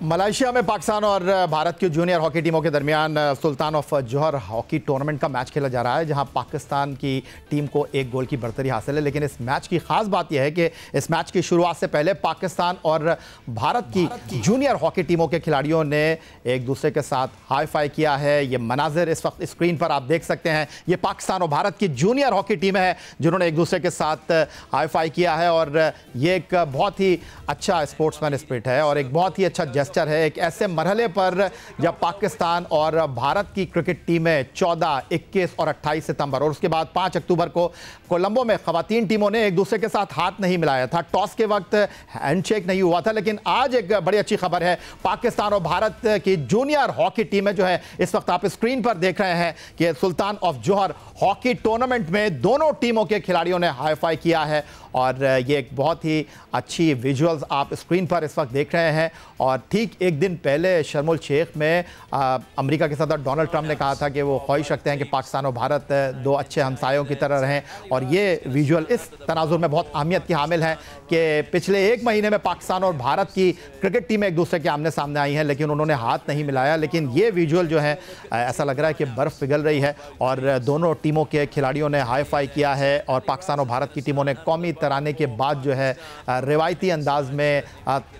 Malaysia में पाकिस्तान और भारत की जूनियर हॉकी टीमों के दरमियान सुल्तान ऑफ जौहर हॉकी टूर्नामेंट का मैच खेला जा रहा है, जहां पाकिस्तान की टीम को 1 गोल की बढ़तरी हासिल है। लेकिन इस मैच की खास बात यह है कि इस मैच की शुरुआत से पहले पाकिस्तान और भारत की जूनियर हॉकी टीमों के खिलाड़ियों ने एक दूसरे के साथ हाई फाई किया है। ये मनाजिर इस वक्त स्क्रीन पर आप देख सकते हैं। ये पाकिस्तान और भारत की जूनियर हॉकी टीम है जिन्होंने एक दूसरे के साथ हाई फाई किया है, और ये एक बहुत ही अच्छा स्पोर्ट्समैन स्पिरिट है और एक बहुत ही अच्छा जेस्चर है। एक ऐसे मरहले पर जब पाकिस्तान और भारत की क्रिकेट टीमें 14, 21 और 28 सितंबर और उसके बाद 5 अक्टूबर को कोलंबो में खवातीन टीमों ने एक दूसरे के साथ हाथ नहीं मिलाया था। टॉस के वक्त हैंडशेक नहीं हुआ था। लेकिन आज एक बड़ी अच्छी खबर है, पाकिस्तान और भारत की जूनियर हॉकी टीमें जो है इस वक्त आप स्क्रीन पर देख रहे हैं कि सुल्तान ऑफ जौहर हॉकी टूर्नामेंट में दोनों टीमों के खिलाड़ियों ने हाई फाई किया है। और ये एक बहुत ही अच्छी विजुअल्स आप स्क्रीन पर इस वक्त देख रहे हैं। और ठीक एक दिन पहले शर्म एल शेख में अमेरिका के सदर डोनाल्ड ट्रंप ने कहा था कि वो ख्वाहिश रखते हैं कि पाकिस्तान और भारत दो अच्छे हमसायों की तरह रहें। और ये विजुअल इस तनाजुर में बहुत अहमियत की हामिल है कि पिछले 1 महीने में पाकिस्तान और भारत की क्रिकेट टीमें एक दूसरे के आमने सामने आई हैं, लेकिन उन्होंने हाथ नहीं मिलाया। लेकिन ये विजुअल जो है ऐसा लग रहा है कि बर्फ़ पिघल रही है और दोनों टीमों के खिलाड़ियों ने हाई फाई किया है। और पाकिस्तान और भारत की टीमों ने कौमी तराने के बाद जो है रिवायती अंदाज में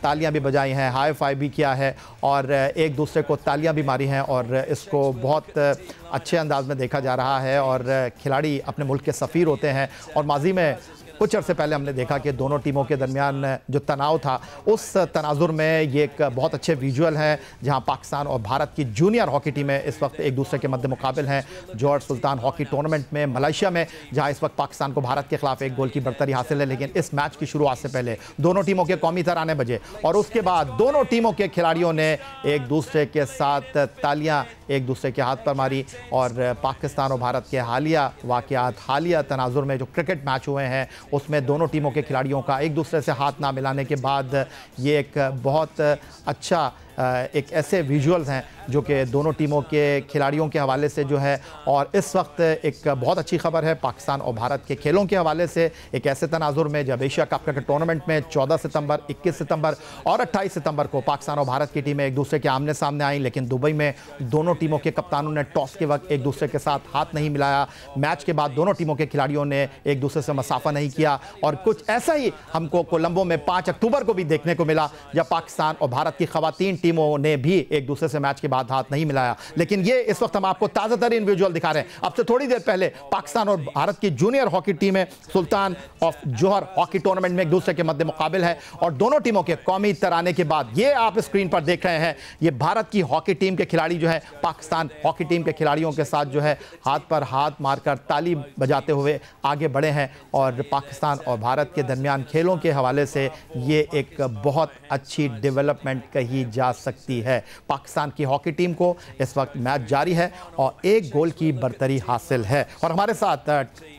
तालियां भी बजाई हैं, हाई फाई भी किया है और एक दूसरे को तालियां भी मारी हैं। और इसको बहुत अच्छे अंदाज में देखा जा रहा है। और खिलाड़ी अपने मुल्क के सफ़ीर होते हैं। और माजी में कुछ अर्से पहले हमने देखा कि दोनों टीमों के दरमियान जो तनाव था, उस तनाजुर में ये एक बहुत अच्छे विजुअल हैं जहां पाकिस्तान और भारत की जूनियर हॉकी टीमें इस वक्त एक दूसरे के मद्दे मुकाबिल हैं। जौहर सुल्तान हॉकी टूर्नामेंट में मलेशिया में, जहां इस वक्त पाकिस्तान को भारत के खिलाफ 1 गोल की बढ़तरी हासिल है। लेकिन इस मैच की शुरुआत से पहले दोनों टीमों के कौमी तराने बजे और उसके बाद दोनों टीमों के खिलाड़ियों ने एक दूसरे के साथ तालियां एक दूसरे के हाथ पर मारी। और पाकिस्तान और भारत के हालिया वाक़यात, हालिया तनाजुर में जो क्रिकेट मैच हुए हैं उसमें दोनों टीमों के खिलाड़ियों का एक दूसरे से हाथ ना मिलाने के बाद ये एक बहुत अच्छा एक ऐसे विजुअल्स हैं जो कि दोनों टीमों के खिलाड़ियों के हवाले से जो है। और इस वक्त एक बहुत अच्छी खबर है पाकिस्तान और भारत के खेलों के हवाले से, एक ऐसे तनाजुर में जब एशिया कप क्रिकेट टूर्नामेंट में 14 सितंबर, 21 सितंबर और 28 सितंबर को पाकिस्तान और भारत की टीमें एक दूसरे के आमने सामने आई। लेकिन दुबई में दोनों टीमों के कप्तानों ने टॉस के वक्त एक दूसरे के साथ हाथ नहीं मिलाया। मैच के बाद दोनों टीमों के खिलाड़ियों ने एक दूसरे से मसाफा नहीं किया। और कुछ ऐसा ही हमको कोलंबो में 5 अक्टूबर को भी देखने को मिला, जब पाकिस्तान और भारत की खवातीन टीमों ने भी एक दूसरे से मैच के बाद हाथ नहीं मिलाया। लेकिन ये इस वक्त हम आपको ताज़ा तरीन विजुअल दिखा रहे हैं। अब से थोड़ी देर पहले पाकिस्तान और भारत की जूनियर हॉकी टीमें सुल्तान ऑफ जौहर हॉकी टूर्नामेंट में एक दूसरे के मद्दे मुकाबिल है। और दोनों टीमों के कौमी तराने के बाद ये आप स्क्रीन पर देख रहे हैं, ये भारत की हॉकी टीम के खिलाड़ी जो है पाकिस्तान हॉकी टीम के खिलाड़ियों के साथ जो है हाथ पर हाथ मारकर ताली बजाते हुए आगे बढ़े हैं। और पाकिस्तान और भारत के दरमियान खेलों के हवाले से ये एक बहुत अच्छी डेवलपमेंट कही जा सकती है। पाकिस्तान की हॉकी टीम को इस वक्त मैच जारी है और 1 गोल की बढ़तरी हासिल है। और हमारे साथ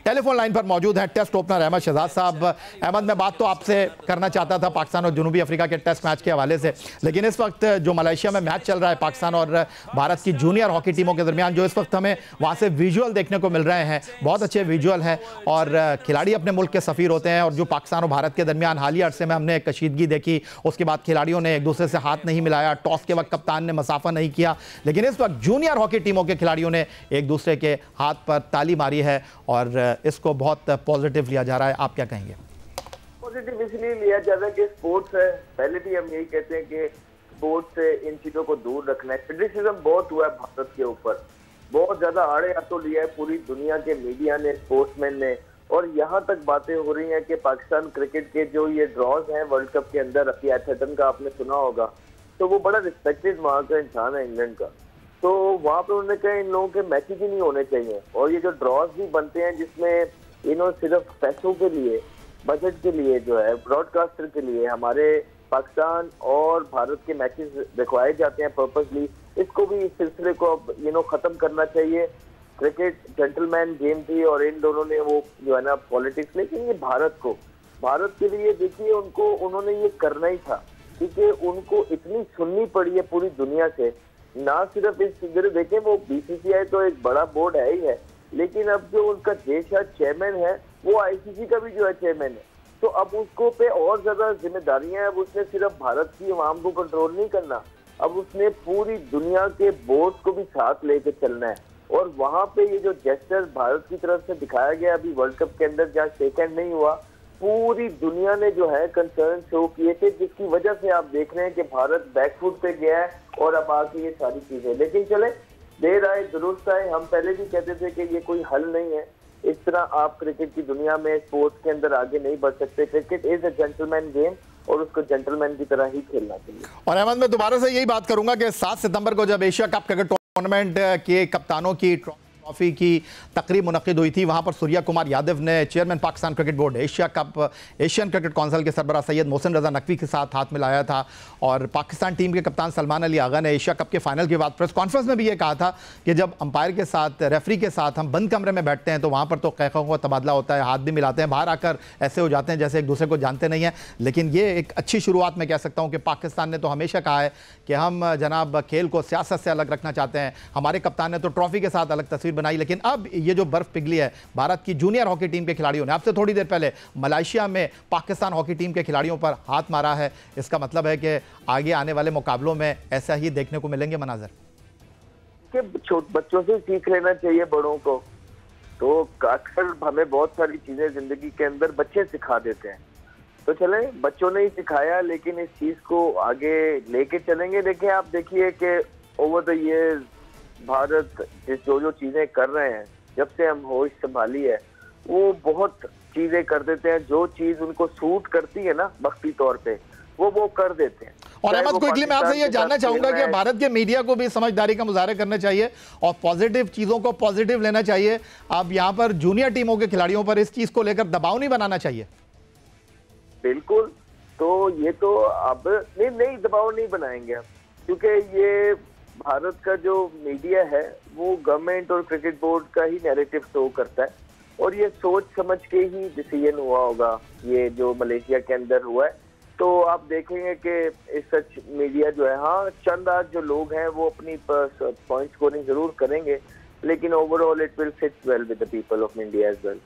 टेलीफोन लाइन पर मौजूद हैं टेस्ट ओपनर अहमद शहजाद साहब। अहमद, मैं बात तो आपसे करना चाहता था पाकिस्तान और जनूबी अफ्रीका के टेस्ट मैच के हवाले से, लेकिन इस वक्त जो मलेशिया में मैच चल रहा है पाकिस्तान और भारत की जूनियर हॉकी टीमों के दरमियान, जो इस वक्त हमें वहाँ से विजुअल देखने को मिल रहे हैं, बहुत अच्छे विजुअल हैं। और खिलाड़ी अपने मुल्क के सफ़ीर होते हैं। और जो पाकिस्तान और भारत के दरमियान हालिया अरसे में हमने कशीदगी देखी, उसके बाद खिलाड़ियों ने एक दूसरे से हाथ नहीं मिलाया, टॉस के वक्त कप्तान ने मसाफा नहीं किया। लेकिन इस वक्त जूनियर हॉकी टीमों के खिलाड़ियों ने एक दूसरे के हाथ पर ताली मारी है और इसको बहुत पॉजिटिव लिया जा रहा है। आप क्या कहेंगे? पॉजिटिव इसलिए लिया जा रहा है कि स्पोर्ट्स है। पहले भी हम यही कहते हैं कि स्पोर्ट्स से इन चीजों को दूर रखना है। क्रिटिसिज्म बहुत हुआ है भारत के ऊपर, बहुत ज्यादा आड़े हाथों लिया है पूरी दुनिया के मीडिया ने, स्पोर्ट्समैन ने। और यहाँ तक बातें हो रही हैं कि पाकिस्तान क्रिकेट के जो ये ड्रॉज हैं वर्ल्ड कप के अंदर, रफी एथरटन का आपने सुना होगा, तो वो बड़ा रिस्पेक्टेड वहाँ का इंसान है इंग्लैंड का। तो वहाँ पे उन्होंने कहा इन लोगों के मैचेज ही नहीं होने चाहिए। और ये जो ड्रॉज भी बनते हैं जिसमें इन्होंने सिर्फ पैसों के लिए, बजट के लिए जो है, ब्रॉडकास्टर के लिए हमारे पाकिस्तान और भारत के मैचेस दिखवाए जाते हैं पर्पसली, इसको भी इस सिलसिले को अब खत्म करना चाहिए। क्रिकेट जेंटलमैन गेम थी और इन दोनों ने वो जो है ना पॉलिटिक्स, लेकिन ये भारत के लिए देखिए उन्होंने ये करना ही था, क्योंकि उनको इतनी सुननी पड़ी है पूरी दुनिया से। ना सिर्फ इस फिगर देखें, वो बीसीसीआई तो एक बड़ा बोर्ड है ही है, लेकिन अब जो उनका देश चेयरमैन है वो आईसीसी का भी जो है चेयरमैन है। तो अब उसको पे और ज्यादा जिम्मेदारियां हैं। अब उसने सिर्फ भारत की आवाम को कंट्रोल नहीं करना, अब उसने पूरी दुनिया के बोर्ड को भी साथ लेके चलना है। और वहां पे ये जो जेस्चर भारत की तरफ से दिखाया गया अभी वर्ल्ड कप के अंदर, जहाँ शेक हैंड नहीं हुआ, पूरी दुनिया ने जो है कंसर्न शो किए थे, जिसकी वजह से आप देख रहे हैं कि भारत बैकफुट पे गया है और अब आके ये सारी चीजें। लेकिन चले, देर आए दुरुस्त आए। हम पहले भी कहते थे कि ये कोई हल नहीं है। इस तरह आप क्रिकेट की दुनिया में, स्पोर्ट्स के अंदर आगे नहीं बढ़ सकते। Cricket is a gentleman game और उसको जेंटलमैन की तरह ही खेलना चाहिए। और अहमद, मैं दोबारा से यही बात करूंगा कि 7 सितंबर को जब एशिया कप क्रिकेट टूर्नामेंट के कप्तानों की ट्रॉफी की तकरीब मुनक्किद हुई थी, वहां पर सूर्या कुमार यादव ने chairman Pakistan cricket board, Asian cricket council के सरबराह सैयद मोहसिन रजा नकवी के साथ हाथ मिलाया था। और पाकिस्तान टीम के कप्तान सलमान अली आगा ने एशिया कप के फाइनल के बाद प्रेस कॉन्फ्रेंस में भी ये कहा था कि जब अंपायर के साथ, रेफरी के साथ हम बंद कमरे में बैठते हैं तो वहां पर तो क़हक़हों का तबादला होता है, हाथ भी मिलाते हैं, बाहर आकर ऐसे हो जाते हैं जैसे एक दूसरे को जानते नहीं हैं। लेकिन ये एक अच्छी शुरुआत मैं कह सकता हूँ कि पाकिस्तान ने तो हमेशा कहा है कि हम जनाब खेल को सियासत से अलग रखना चाहते हैं। हमारे कप्तान ने तो ट्रॉफी के साथ अलग तस्वीर बनाई। लेकिन अब ये जो बर्फ पिघली है, भारत की जूनियर हॉकी टीम के खिलाड़ियों ने आपसे थोड़ी देर पहले मलेशिया में पाकिस्तान हॉकी टीम के खिलाड़ियों पर हाथ मारा है, इसका मतलब है कि आगे आने वाले मुकाबलों में ऐसा ही देखने को मिलेंगे मनाजर। कि बच्चों से सीख लेना चाहिए बड़ों को। तो अक्सर हमें बहुत सारी चीजें जिंदगी के अंदर बच्चे सिखा देते हैं। तो चले, बच्चों ने ही सिखाया, लेकिन इस चीज को आगे लेके चलेंगे। देखिए, आप देखिए कि ओवर द ईयर्स भारत जो चीजें कर रहे हैं, जब से हम होश संभाली है, वो बहुत चीजें कर देते हैं। जो चीज उनको सूट करती है ना वक्ती तौर पे, वो कर देते हैं। और अहमद, क्विकली मैं आपसे ये जानना चाहूंगा कि भारत के मीडिया को भी समझदारी का मुजाहरा करना चाहिए और पॉजिटिव चीजों को पॉजिटिव लेना चाहिए। अब यहाँ पर जूनियर टीमों के खिलाड़ियों पर इस चीज को लेकर दबाव नहीं बनाना चाहिए। बिल्कुल, तो ये तो अब नहीं दबाव नहीं बनाएंगे हम, क्योंकि ये भारत का जो मीडिया है वो गवर्नमेंट और क्रिकेट बोर्ड का ही नैरेटिव शो करता है। और ये सोच समझ के ही डिसीजन हुआ होगा, ये जो मलेशिया के अंदर हुआ है। तो आप देखेंगे कि इस सच मीडिया जो है, हाँ चंद आज जो लोग हैं वो अपनी पॉइंट स्कोरिंग जरूर करेंगे, लेकिन overall it will fit well with the people of India as well.